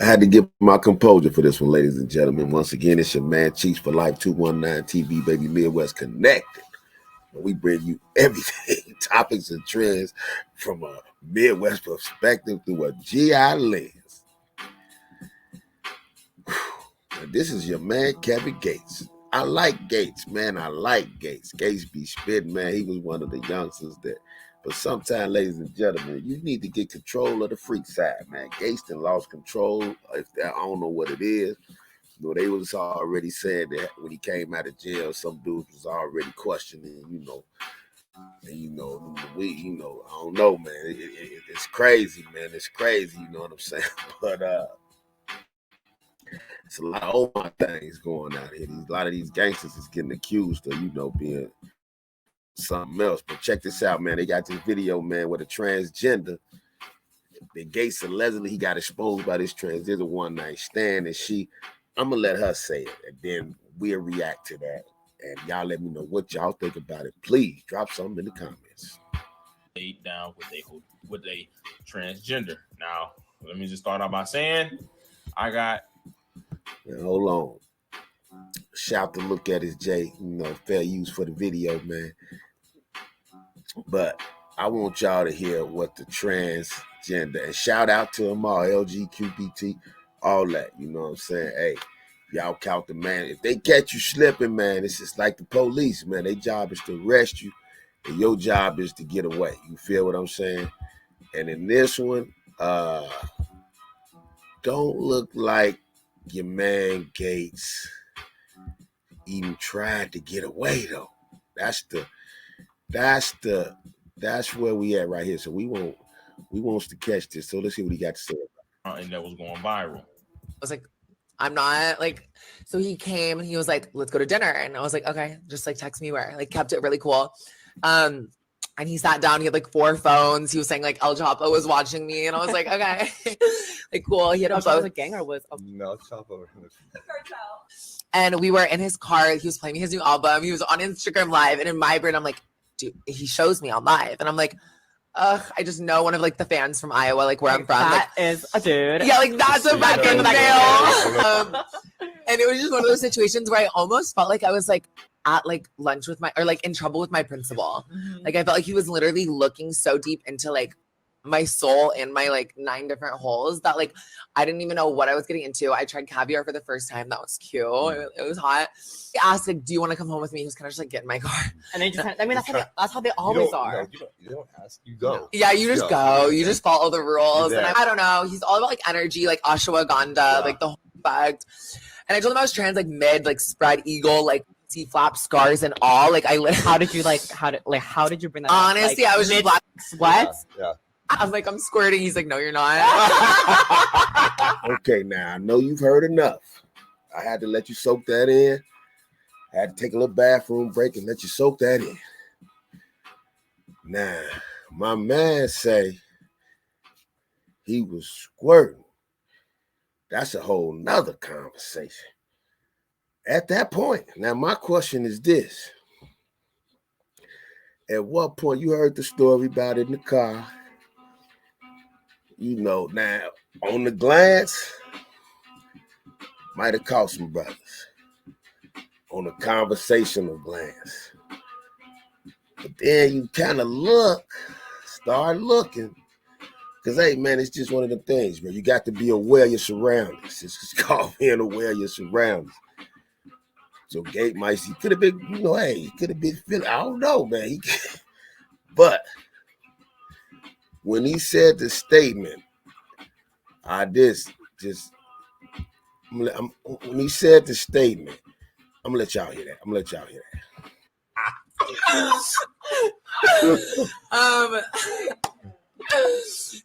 I had to get my composure for this one, ladies and gentlemen. Once again, it's your man, Chiefs for Life 219 TV, baby, Midwest Connected. We bring you everything, topics and trends from a Midwest perspective through a GI lens. And this is your man, Kevin Gates. I like Gates, man. I like Gates. Gates be spitting, man. He was one of the youngsters that, but sometimes, ladies and gentlemen, you need to get control of the freak side, man. Gates done lost control. I don't know what it is. You know, they was already saying that when he came out of jail, some dudes was already questioning, I don't know, man. It's crazy, man. It's crazy, you know what I'm saying? But it's a lot of old things going on here. A lot of these gangsters is getting accused of, being something else. But check this out, man. They got this video, man, with a transgender. The Gates allegedly he got exposed by this transgender one night stand, and I'm gonna let her say it, and then we'll react to that. And y'all let me know what y'all think about it. Please drop something in the comments. Down with a transgender. Now, let me just start out by saying, I got. Now, hold on. Shout to look at his J. Fair use for the video, man. But I want y'all to hear what the transgender, and shout out to them all, LGBTQ, all that. You know what I'm saying? Hey. Y'all count the man. If they catch you slipping, man, it's just like the police, man. Their job is to arrest you, and your job is to get away. You feel what I'm saying? And in this one, don't look like your man Gates even tried to get away though. That's where we at right here. So we wants to catch this. So let's see what he got to say. And that was going viral. I was like, I'm not like, so he came and he was like, let's go to dinner. And I was like, okay, just like text me where, like kept it really cool. And he sat down, he had like 4 phones. He was saying like El Chapo was watching me. And I was like, okay, like cool. He had a was a gang or was no Chapo. And we were in his car. He was playing his new album. He was on Instagram Live. And in my brain, I'm like, dude, he shows me on live. And I'm like, I just know one of like the fans from Iowa, like where I'm from. That is a dude. Yeah, like that's a fucking male. And it was just one of those situations where I almost felt like I was like at like lunch with like in trouble with my principal. Mm-hmm. Like I felt like he was literally looking so deep into like my soul and my like 9 different holes that like I didn't even know what I was getting into. I tried caviar for the first time. That was cute. It was hot. He asked like, do you want to come home with me? He was kind of just like, get in my car. And they just, I mean, that's how they always are. No, you don't ask, you go. Yeah, you just go. You just follow the rules. Exactly. And I don't know. He's all about like energy, like ashwagandha, like the whole fact. And I told him I was trans, like mid, like spread eagle, like flap scars and all. Like how did you bring that honestly up? I was just black sweat. Yeah. I was like, I'm squirting. He's like, no, you're not. Okay, now I know you've heard enough. I had to let you soak that in. I had to take a little bathroom break and let you soak that in. Now, my man say he was squirting. That's a whole nother conversation. At that point, now my question is this. At what point, you heard the story about it in the car. Now, on the glance, might have caught some brothers. On a conversational glance. But then you kind of start looking. Because, hey, man, it's just one of the things, man. You got to be aware of your surroundings. It's just called being aware of your surroundings. So Gate might see, could have been, he could have been feeling, I don't know, man. But when he said the statement, when he said the statement, I'm gonna let y'all hear that.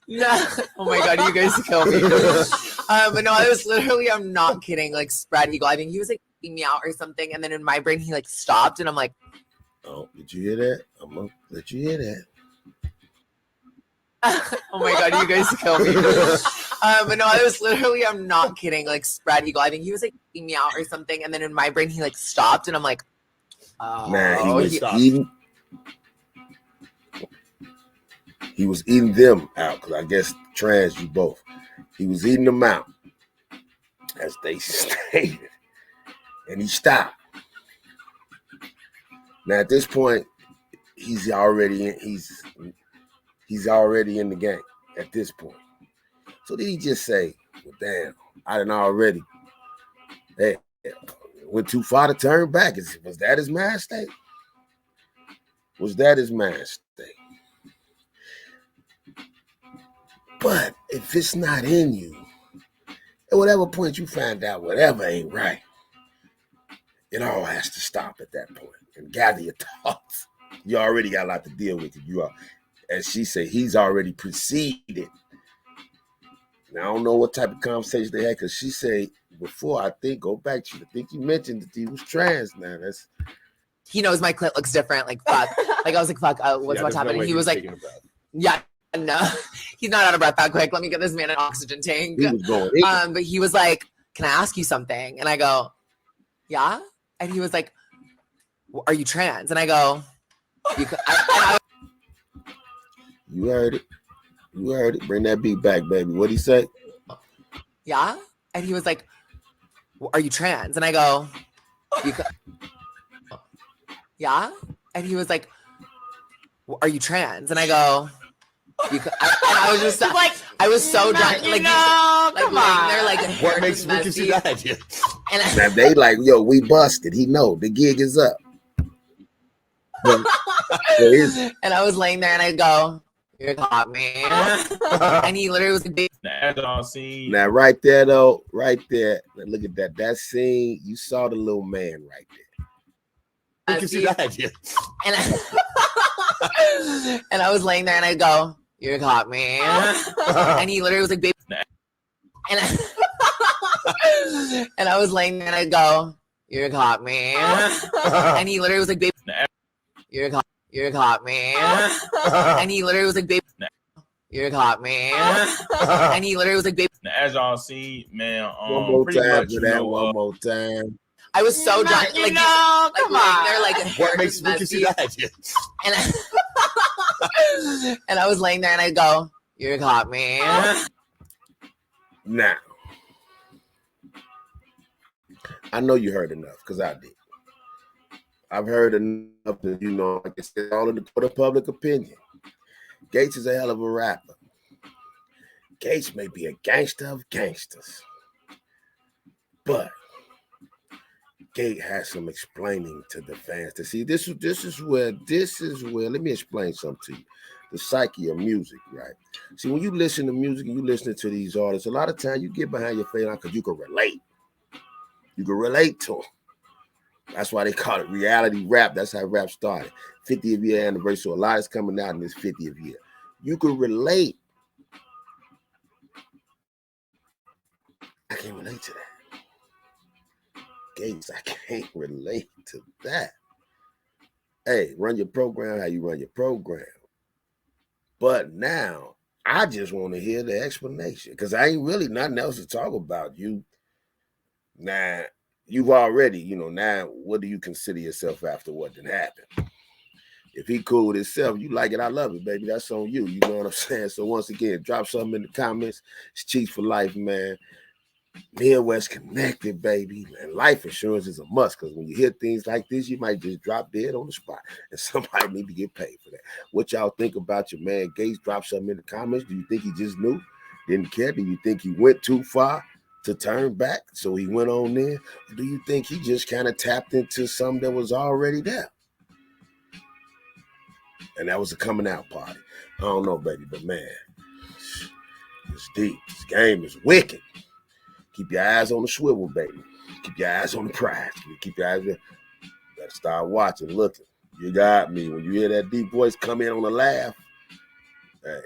No, oh my god, you guys kill me. But no, I was literally, I'm not kidding, like spread eagle. I think he was like me out or something, and then in my brain he like stopped, and I'm like, oh, did you hear that? I'm gonna let you hear that. Oh my god, you guys kill me. But no, I was literally, I'm not kidding, like spread eagle. I think he was like me out or something, and then in my brain he like stopped, and I'm like, man, he was eating them out, because I guess trans you both. He was eating them out. as they stated, and he stopped. Now at this point, he's already in the game at this point. So did he just say, well, damn, I done already went too far to turn back? Was that his mind state? Was that his mind state? But if it's not in you, at whatever point you find out whatever ain't right, it all has to stop at that point and gather your thoughts. You already got a lot to deal with. You are, as she said, he's already preceded. Now, I don't know what type of conversation they had, because she said before, I think, go back to, I think you mentioned that he was trans. Now, that's... He knows my clit looks different. Like, fuck. Like, I was like, fuck, what's happening? He was like, yeah, no, he's not out of breath that quick. Let me get this man an oxygen tank. He was going in. But he was like, can I ask you something? And I go, yeah. And he was like, are you trans? And I go, you heard it. You heard it. Bring that beat back, baby. What'd he say? Yeah. And he was like, are you trans? And I go, yeah. And he was like, are you trans? And I go, I was just like, I was so done. Like, come on. They're like, what makes me consider that idea? And now they like, yo, we busted. He know the gig is up. And I was laying there and I go, you caught me. And he literally was a big. Now, right there, though, right there. Look at that. That scene, you saw the little man right there. You can see that idea. And I was laying there and I go, you caught me. And he literally was like, baby. And I was laying there and I go, you caught me. And he literally was like, baby. You caught me. And he literally was like, baby. You caught me. And he literally was like, baby. As y'all see, man, one more pretty time much, for that. One more time. I was so done. Like, come on. They're like, what makes me consider that idea? And I was laying there and I go, you caught me. Now, I know you heard enough, because I did. I've heard enough that, you know, like I said, all in the court of public opinion. Gates is a hell of a rapper. Gates may be a gangster of gangsters, but Gate has some explaining to the fans to see. This is where, let me explain something to you. The psyche of music, right? See, when you listen to music and you listen to these artists, a lot of times you get behind your face because you can relate. You can relate to them. That's why they call it reality rap. That's how rap started. 50th year anniversary. So a lot is coming out in this 50th year. You can relate. I can't relate to that. Gates, I can't relate to that. Hey, run your program how you run your program. But now, I just want to hear the explanation, because I ain't really nothing else to talk about. Now, you've already, you know, now what do you consider yourself after what did happen? If he cool with himself, you like it, I love it, baby. That's on you. You know what I'm saying? So once again, drop something in the comments. It's Cheats for Life, man. Midwest connected, baby. And life insurance is a must, because when you hear things like this, you might just drop dead on the spot, and somebody need to get paid for that. What y'all think about your man Gates? Drop something in the comments. Do you think he just knew, didn't care? Do you think he went too far to turn back, so he went on there? Or do you think he just kind of tapped into something that was already there? And that was a coming out party. I don't know, baby, but man, it's deep. This game is wicked. Keep your eyes on the swivel, baby. Keep your eyes on the prize. Keep your eyes there. Better start watching, looking. You got me. When you hear that deep voice come in on a laugh, hey,